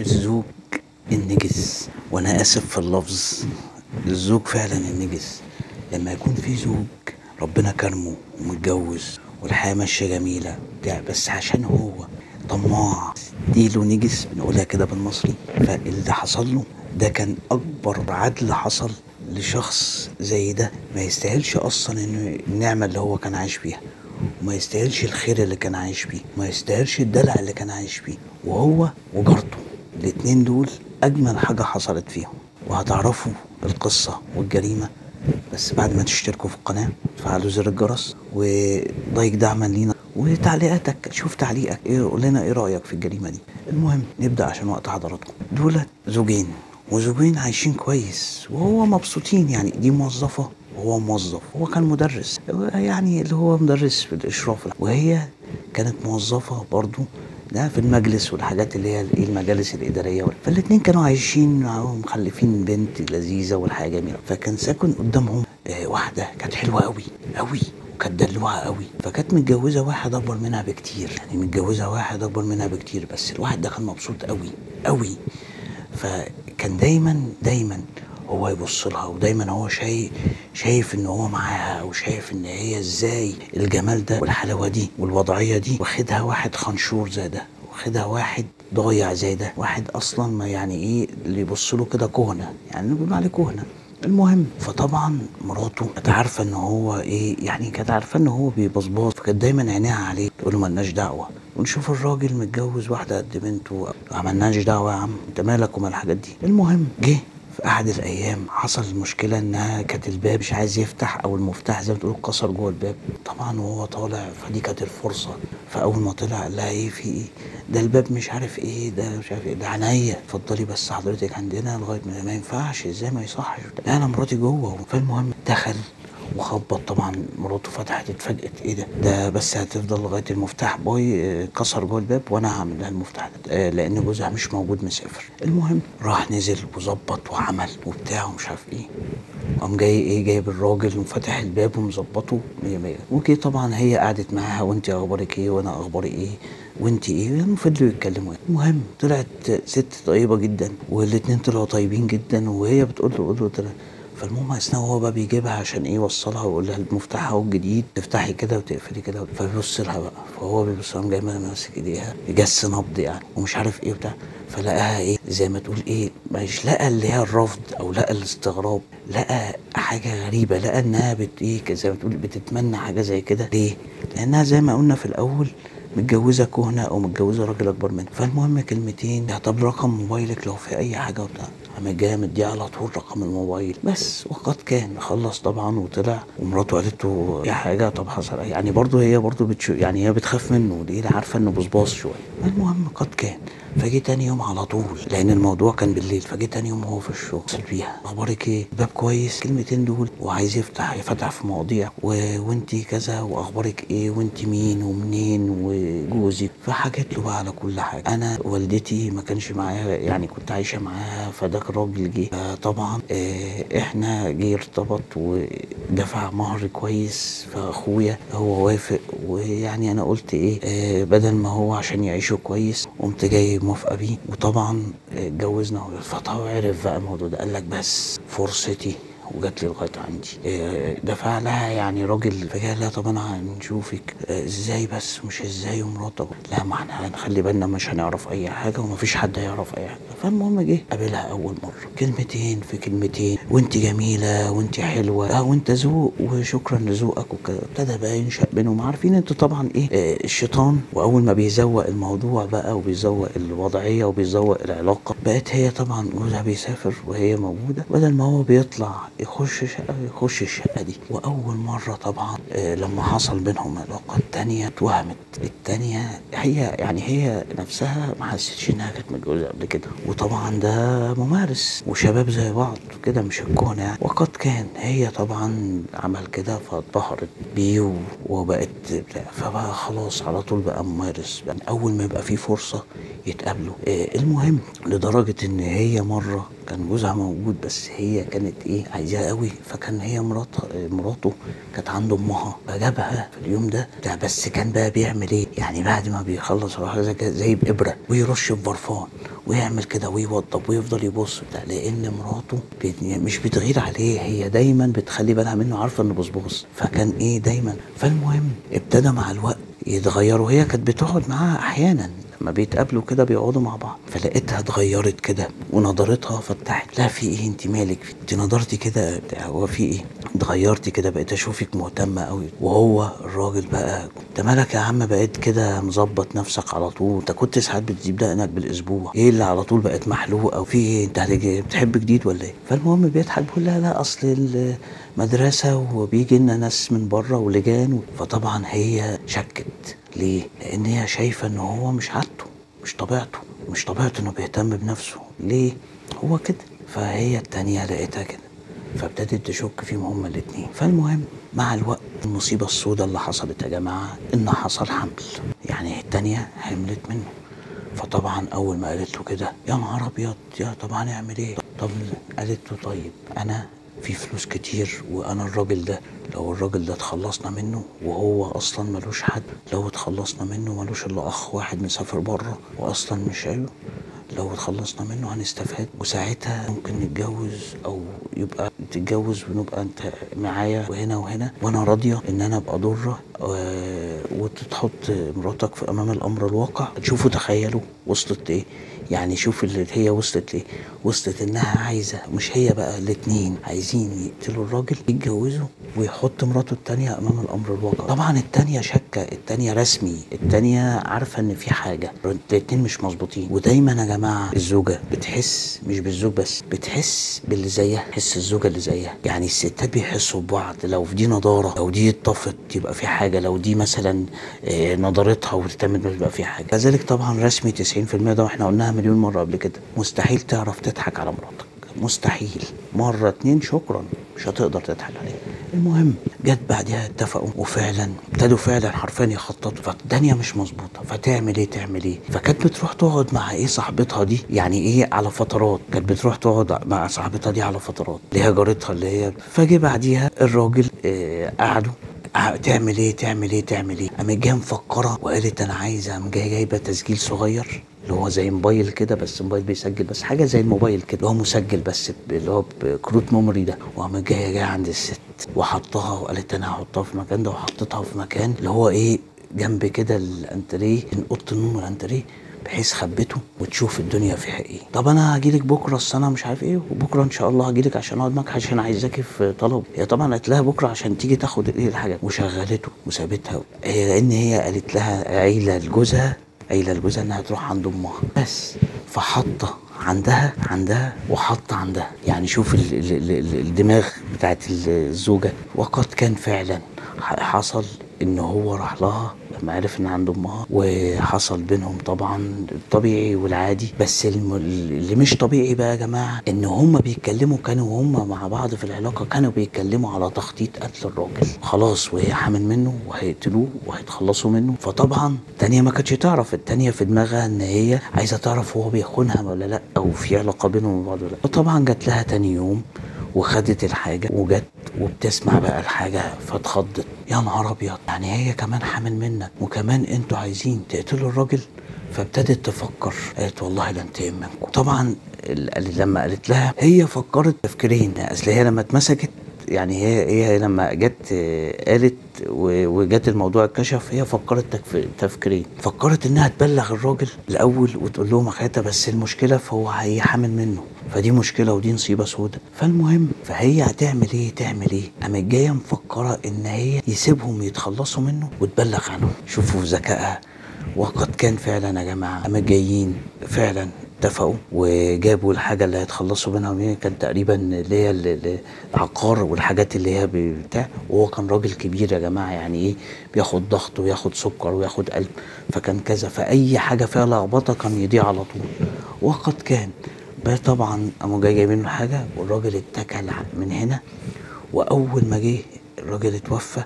الزوج النجس، وانا اسف في اللفظ، الزوج فعلا النجس لما يكون في زوج ربنا كرمه ومتجوز والحياة ماشية جميلة بتاع، بس عشان هو طماع ديله نجس، بنقولها كده بالمصري. فاللي حصل له ده كان اكبر عدل حصل لشخص زي ده. ما يستاهلش اصلا انه النعمة اللي هو كان عايش بيها، وما يستاهلش الخير اللي كان عايش بيه، وما يستاهلش الدلع اللي كان عايش بيه. وهو وجارته الاتنين دول اجمل حاجة حصلت فيهم. وهتعرفوا القصة والجريمة بس بعد ما تشتركوا في القناة، تفعلوا زر الجرس، ولايك دعما لينا، وتعليقاتك. شوف تعليقك ايه، قول لنا ايه رأيك في الجريمة دي. المهم نبدأ عشان وقت حضراتكم. دول زوجين، وزوجين عايشين كويس وهو مبسوطين. يعني دي موظفة وهو موظف، هو كان مدرس، يعني اللي هو مدرس في الإشراف، وهي كانت موظفة برضو ده في المجلس والحاجات اللي هي المجالس الإدارية. فالاتنين كانوا عايشين ومخلفين بنت لذيذة والحياة جميلة. فكان ساكن قدامهم واحدة كانت حلوة قوي قوي، وكانت دلوعة قوي. فكانت متجوزة واحد أكبر منها بكتير، يعني متجوزة واحد أكبر منها بكتير، بس الواحد ده كان مبسوط قوي قوي. فكان دايما هو يبص لها، ودايما هو شايف ان هو معاها، او شايف ان هي ازاي الجمال ده والحلاوه دي والوضعيه دي واخدها واحد خنشور زي ده، واخدها واحد ضايع زي ده، واحد اصلا ما يعني ايه اللي يبص له كده كهنه، يعني بيقولوا عليه كهنه. المهم فطبعا مراته كانت عارفه ان هو ايه، يعني كانت عارفه ان هو بيبصباص، فكانت دايما عينيها عليه تقول له مالناش دعوه، ونشوف الراجل متجوز واحده قد بنته، عملناش دعوه يا عم، انت مالك ومال الحاجات دي. المهم جه في احد الايام حصل المشكله انها كانت الباب مش عايز يفتح، او المفتاح زي ما تقول اتكسر جوه الباب طبعا وهو طالع. فدي كانت الفرصه. فاول ما طلع قال لها ايه في ايه، ده الباب مش عارف ايه، ده مش عارف ايه، ده عينيا اتفضلي بس حضرتك عندنا لغايه ما ينفعش، ازاي ما يصحش، لا انا مراتي جوه. فالمهم دخل وخبط. طبعا مراته فتحت اتفاجئت، ايه ده بس هتفضل لغايه المفتاح باي كسر جوه الباب وانا هعمل لها المفتاح ده لان جوزها مش موجود مسافر. المهم راح نزل وظبط وعمل وبتاع ومش عارف ايه، قام جاي ايه جايب الراجل وفتح الباب ومظبطه مية مية. وكي طبعا هي قعدت معاها، وانت اخبارك ايه وانا اخباري ايه وانت ايه، فضلوا يتكلموا. المهم طلعت ست طيبه جدا، والاتنين طلعوا طيبين جدا، وهي بتقول له قول له فالمهم اثناء هو بقى بيجيبها عشان ايه يوصلها ويقول لها المفتاح اهو الجديد، تفتحي كده وتقفلي كده. فبيبص لها بقى، فهو بيبص لها جاي ماسك ايديها يجس نبض يعني ومش عارف ايه وبتاع. فلقاها ايه زي ما تقول ايه، مش لقى اللي هي الرفض او لقى الاستغراب، لقى حاجه غريبه، لقى انها ايه زي ما تقول بتتمنى حاجه زي كده. ليه؟ لانها زي ما قلنا في الاول متجوزه كهنه او متجوزه راجل اكبر منها. فالمهم كلمتين، طب رقم موبايلك لو في اي حاجه وبتاع. قام جاي مديه على طول رقم الموبايل بس. وقد كان خلص طبعا وطلع، ومراته قالت له اي حاجه، طب حصل يعني برضه هي برضه يعني هي بتخاف منه، دي عارفه انه بصباص شويه. المهم قد كان. فجه تاني يوم على طول، لان الموضوع كان بالليل. فجه تاني يوم وهو في الشغل اتصل بيها، اخبارك ايه، الباب كويس، كلمتين دول وعايز يفتح في مواضيع وانتي كذا واخبارك ايه وانتي مين ومنين وجوزك. فحكت له بقى على كل حاجه. انا والدتي ما كانش معايا، يعني كنت عايشه معاها، فداك الراجل جه طبعا احنا جه ارتبط ودفع مهر كويس، فاخويا هو وافق. ويعني انا قلت ايه بدل ما هو عشان يعيشوا كويس قمت جاي موافقه بيه. وطبعا اتجوزنا. فطبعا عرف بقى الموضوع ده، قال لك بس فرصتي وجات لي لغايه عندي. دفع لها يعني راجل. فجاه لها طب انا هنشوفك ازاي، بس مش ازاي ومراتك، لا ما احنا هنخلي بالنا مش هنعرف اي حاجه ومفيش حد هيعرف اي حاجه. فالمهم جه قابلها اول مره، كلمتين في كلمتين، وانت جميله وانت حلوه وانت ذوق وشكرا لذوقك وكده. ابتدى بقى ينشا بينهم. عارفين انتوا طبعا ايه الشيطان، واول ما بيزوق الموضوع بقى وبيزوق الوضعيه وبيزوق العلاقه، بقت هي طبعا جوزها بيسافر وهي موجوده، بدل ما هو بيطلع يخش الشقه دي. واول مره طبعا لما حصل بينهم علاقه، التانيه اتوهمت. التانيه هي نفسها ما حسيتش انها كانت متجوزه قبل كده. وطبعا ده ممارس وشباب زي بعض كده مش الكهنه يعني. وقد كان هي طبعا عمل كده فاتبهرت بيه وبقت فبقى خلاص على طول بقى ممارس. يعني اول ما يبقى في فرصه يتقابلوا. المهم لدرجه ان هي مره كان جوزها موجود، بس هي كانت عايزاه عايزاها قوي، فكان هي مراته كانت عند امها، فجابها في اليوم ده بس كان بقى بيعمل ايه يعني بعد ما بيخلص يروح زي بإبرة ويرش ببرفان ويعمل كده ويوضب ويفضل يبص بتاع، لان مراته مش بتغير عليه، هي دايما بتخلي بالها منه، عارفه انه بصبص، فكان ايه دايما. فالمهم ابتدى مع الوقت يتغيروا، هي كانت بتقعد معاه احيانا لما بيتقابلوا كده بيقعدوا مع بعض، فلقيتها اتغيرت كده ونظرتها فتحت. لا في ايه انت مالك، انت نظرتي كده، هو في ايه اتغيرتي كده، بقيت اشوفك مهتمه قوي. وهو الراجل بقى انت مالك يا عم بقيت كده مظبط نفسك على طول، انت كنت ساعات بتجيب دقنك بالاسبوع، ايه اللي على طول بقت محلوقه وفي ايه، انت بتحب جديد ولا ايه؟ فالمهم بيضحك بيقول لها لا اصل المدرسه وبيجي لنا ناس من بره ولجان، فطبعا هي شكت. ليه؟ لان هي شايفه ان هو مش عادته، مش طبيعته انه بيهتم بنفسه. ليه؟ هو كده. فهي التانية لقيتها كده، فابتدت تشك فيهم هما الاتنين. فالمهم مع الوقت المصيبة السوداء اللي حصلت يا جماعة ان حصل حمل، يعني التانية حملت منه. فطبعا اول ما قالت له كده يا نهار ابيض، يا طب هنعمل ايه؟ طب قالت له طيب انا في فلوس كتير، وانا الراجل ده لو الراجل ده اتخلصنا منه وهو اصلا ملوش حد، لو اتخلصنا منه ملوش الا اخ واحد مسافر بره واصلا مش قايله، لو اتخلصنا منه هنستفاد، وساعتها ممكن نتجوز او يبقى تتجوز ونبقى انت معايا وهنا وهنا، وانا راضيه ان انا ابقى ضره وتحط مراتك في امام الامر الواقع. تشوفوا تخيلوا وصلت ايه، يعني شوف اللي هي وصلت ليه، وصلت انها عايزه، مش هي بقى الاتنين عايزين يقتلوا الراجل يتجوزوا ويحط مراته التانية امام الامر الواقع. طبعا التانية شاكه، التانية رسمي، التانية عارفه ان في حاجه، الاتنين مش مظبوطين. ودايما يا جماعه الزوجه بتحس مش بالزوج بس، بتحس باللي زيها، تحس الزوجه اللي زيها. يعني الستات بيحسوا ببعض، لو في دي نضاره، لو دي اتطفت يبقى في حاجه، لو دي مثلا نضارتها وتتمد يبقى في حاجه. كذلك طبعا رسمي 90% ده، واحنا قلناها مليون مره قبل كده، مستحيل تعرف تضحك على مراتك، مستحيل. مرة اتنين شكرا، مش هتقدر تضحك عليه. المهم جت بعدها اتفقوا وفعلا ابتدوا فعلا حرفيا يخططوا، فالدنيا مش مظبوطه، فتعمل ايه؟ فكانت بتروح تقعد مع صاحبتها دي، يعني ايه على فترات، كانت بتروح تقعد مع صاحبتها دي على فترات اللي هي جارتها اللي هي. فجي بعديها الراجل قعدوا تعمل ايه قامت جايه مفكره وقالت انا عايزه، قام جايبه تسجيل صغير اللي هو زي موبايل كده، بس موبايل بيسجل بس حاجه زي الموبايل كده اللي هو مسجل بس اللي هو بكروت ميموري ده، وقامت جايه عند الست وحطها وقالت انا هحطها في المكان ده، وحطيتها في مكان اللي هو ايه جنب كده الانتريه، اوضه النوم والانتريه، بحيث خبته وتشوف الدنيا فيها ايه. طب انا هجيلك بكره السنه مش عارف ايه، وبكره ان شاء الله هجيلك عشان اقعد معاك عشان عايزاكي في طلب. هي طبعا قالت لها بكره عشان تيجي تاخد ايه الحاجه، وشغلته وسابتها. هي لان هي قالت لها قايله لجوزها انها تروح عند امها بس، فحطه عندها وحط عندها. يعني شوف الدماغ بتاعت الزوجه. وقد كان فعلا حصل ان هو راح لها لما عرف ان عند امها، وحصل بينهم طبعا الطبيعي والعادي. بس اللي مش طبيعي بقى يا جماعه ان هم بيتكلموا، كانوا هم مع بعض في العلاقه كانوا بيتكلموا على تخطيط قتل الراجل خلاص، وهي حامل منه وهيقتلوه وهيتخلصوا منه. فطبعا التانيه ما كانتش تعرف، التانيه في دماغها ان هي عايزه تعرف هو بيخونها ولا لا، او في علاقه بينهم وبعض ولا لا. فطبعا جات لها تاني يوم وخدت الحاجه وجت وبتسمع بقى الحاجه فاتخضت، يا نهار ابيض، يعني هي كمان حامل منك وكمان انتوا عايزين تقتلوا الراجل. فابتدت تفكر، قالت والله لانتقم منكم. طبعا لما قالت لها هي فكرت تفكيرين، اصل هي لما اتمسكت، يعني هي لما جت قالت وجت الموضوع اتكشف، هي فكرت تفكيرين. فكرت انها تبلغ الراجل الاول وتقول لهم اخواتها، بس المشكله فهو هي حامل منه، فدي مشكله ودي نصيبه سودة. فالمهم فهي هتعمل ايه قامت جايه مفكره ان هي يسيبهم يتخلصوا منه وتبلغ عنهم. شوفوا ذكائها. وقد كان فعلا يا جماعه قامت جايين فعلا اتفقوا وجابوا الحاجه اللي هيتخلصوا منها، كان تقريبا اللي هي العقار والحاجات اللي هي بتاع. وهو كان راجل كبير يا جماعه، يعني ايه بياخد ضغط وياخد سكر وياخد قلب، فكان كذا، فاي حاجه فيها لخبطه كان يضيع على طول. وقد كان بقى طبعا قاموا جايبين له حاجه، والراجل اتكل من هنا. واول ما جه الراجل اتوفى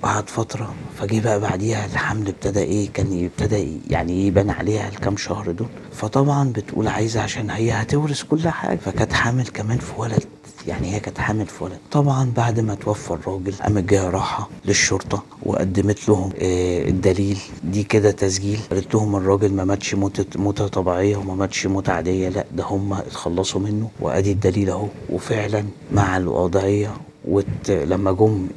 وقعد فترة، فجه بقى بعديها الحمل ابتدى ايه، كان ابتدى يعني يبان عليها الكام شهر دول. فطبعا بتقول عايزة عشان هي هتورث كل حاجة، فكانت حامل كمان في ولد، يعني هي كانت حامل في ولد. طبعا بعد ما توفى الراجل قامت جايه راحه للشرطه وقدمت لهم الدليل دي كده تسجيل، قالت لهم الراجل ما ماتش موته طبيعيه وما ماتش موته عاديه، لا ده هم اتخلصوا منه وادي الدليل اهو. وفعلا مع الوضعيه لما جم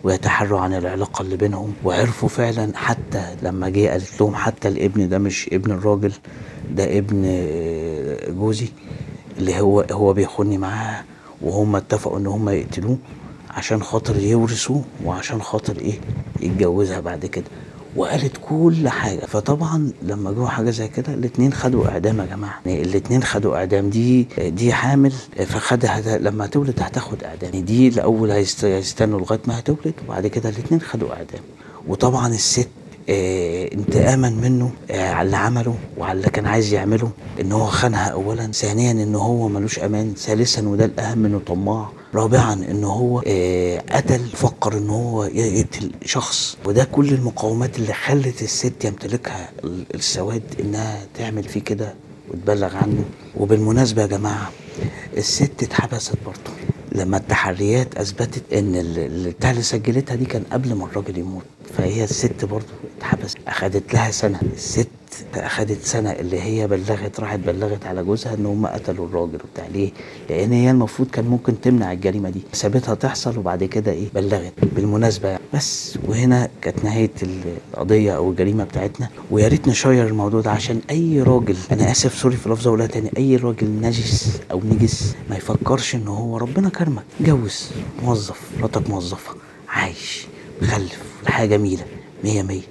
يتحروا عن العلاقة اللي بينهم، وعرفوا فعلا حتى لما جه قالت لهم حتى الابن ده مش ابن الراجل، ده ابن جوزي اللي هو بيخوني معاها، وهم اتفقوا ان هم يقتلوه عشان خاطر يورثوه وعشان خاطر ايه يتجوزها بعد كده. وقالت كل حاجه. فطبعا لما جوا حاجه زي كده الاتنين خدوا اعدام يا جماعه، يعني الاتنين خدوا اعدام. دي حامل فخدها لما تولد هتاخد اعدام، يعني دي الاول هيستنوا لغايه ما هتولد وبعد كده الاتنين خدوا اعدام. وطبعا الست انتقاما منه على اللي عمله وعلى اللي كان عايز يعمله، ان هو خانها اولا، ثانيا ان هو ملوش امان، ثالثا وده الاهم انه طماع، رابعا ان هو قتل، فكر ان هو يقتل شخص. وده كل المقومات اللي خلت الست يمتلكها السواد انها تعمل فيه كده وتبلغ عنه. وبالمناسبة يا جماعة الست اتحبست برضه لما التحريات اثبتت ان البتاع اللي سجلتها دي كان قبل ما الراجل يموت، فهي الست برضه اتحبست، اخدت لها سنه. الست اخدت سنه اللي هي راحت بلغت على جوزها ان هم قتلوا الراجل وبتاع. ليه؟ لان هي المفروض كان ممكن تمنع الجريمه دي، سابتها تحصل وبعد كده ايه بلغت. بالمناسبه يعني. بس وهنا كانت نهايه القضيه او الجريمه بتاعتنا. ويا ريت نشير الموضوع ده عشان اي راجل، انا اسف سوري في اللفظ ولا تاني، اي راجل نجس او نجس ما يفكرش ان هو ربنا كرمك، جوز موظف، مراتك موظفه، عايش مخلف، حاجه جميله مية مية.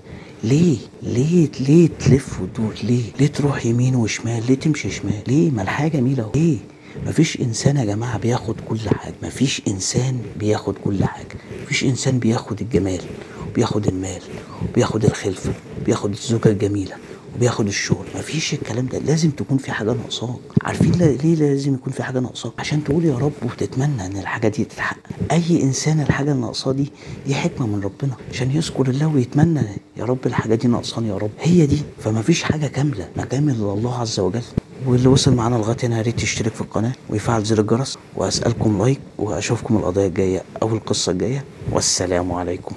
ليه تلف وتدور؟ ليه تروح يمين وشمال؟ ليه تمشي شمال؟ ليه؟ ما الحياه جميله اهو. ليه؟ مفيش انسان يا جماعه بياخد كل حاجه، مفيش انسان بياخد كل حاجه، مفيش انسان بياخد الجمال وبياخد المال وبياخد الخلفه وبياخد الزوجه الجميله وبياخد الشغل. مفيش الكلام ده، لازم تكون في حاجه ناقصاك. عارفين ليه لازم يكون في حاجه ناقصاك؟ عشان تقول يا رب وتتمنى ان الحاجه دي تتحقق. اي انسان الحاجه الناقصاه دي حكمه من ربنا عشان يذكر الله ويتمنى يا رب الحاجه دي ناقصاني يا رب، هي دي. فمفيش حاجه كامله، ما كامل الا الله عز وجل. واللي وصل معانا لغايه هنا يا ريت يشترك في القناه ويفعل زر الجرس، واسالكم لايك، واشوفكم القضيه الجايه او القصه الجايه، والسلام عليكم.